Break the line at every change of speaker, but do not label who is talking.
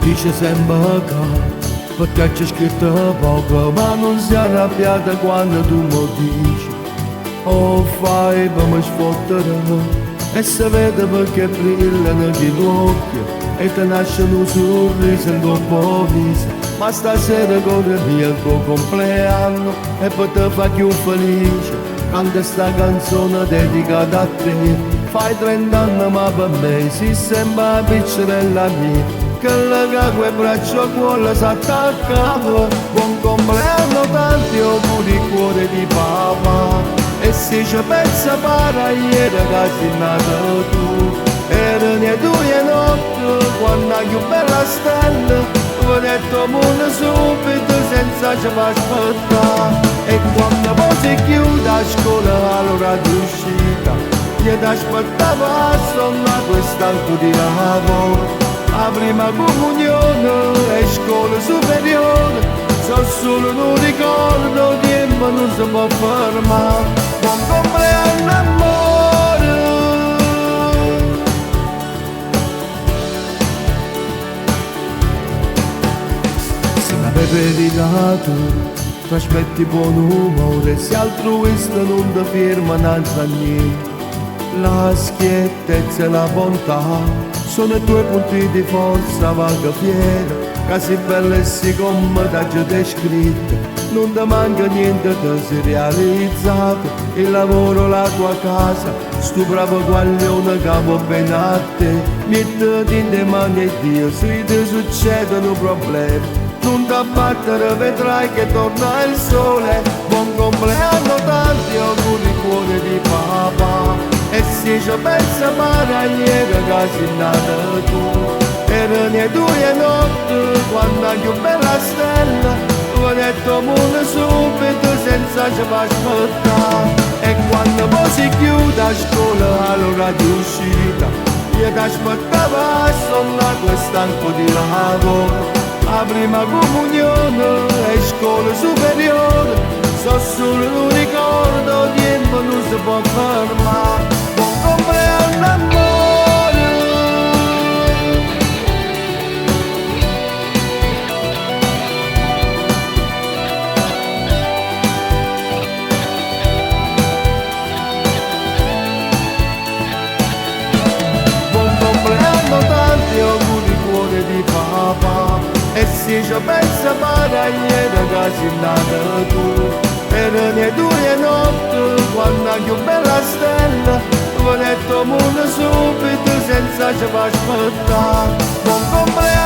dice sempre perché c'è scritto poco, ma non si è arrabbiata quando tu mi dici oh fai per mi sfottere. E se vede perché brillano gli occhi e ti nasce un sorriso in tuo viso. Ma stasera corre via il tuo compleanno e poi ti fa più felice. Canta sta canzone dedicata a te. Fai 30 anni ma per me si sembra piccerella mia, che lega quel braccio al cuore s'attaccava. Buon compleanno, tanti auguri cuore di papà. E se ci pensa para ieri che sei nato tu, erano le 2 notti quando hai più bella stella, vedetto mondo subito senza ci fa aspettare. E quando poi si chiude a scuola all'ora d'uscita, gli ti aspettava a sonna quest'altro di lavoro. La prima comunione e scuola superiore sono solo un ricordo, tempo non si può fermare. Buon compleanno amore. Se la verità tu aspetti buon umore, se altruista non ti ferma un'altra niente. La schiettezza e la bontà sono i tuoi punti di forza, vaga fiera, che sei bella e sei come da già descritta. Non ti manca niente, ti sei realizzato, il lavoro, la tua casa, sto bravo guaglione che va bene a te. Mettiti in le mani e Dio, se ti succedono problemi, non ti abbattere, vedrai che torna il sole. Buon compleanno, tanti auguri cuore di papà. E se ci pensa para ieri che sei nato tu, erano le 2 notti quando hai più bella stella, vedetto mondo subito senza ci fa aspettare. E quando poi si chiude a scuola all'ora di uscita, io ti aspettava a sonna quest'anco di lavoro. La prima comunione e scuola superiore sono solo un ricordo, tempo non si può fermare. Buon compleanno amore. Buon compleanno, tanti auguri cuore di papà. E se ci pensa para ieri che sei nato tu, erano le 2 notti quando hai più bella stella, vedetto mondo subito senza ci fa aspettare. Buon compleanno.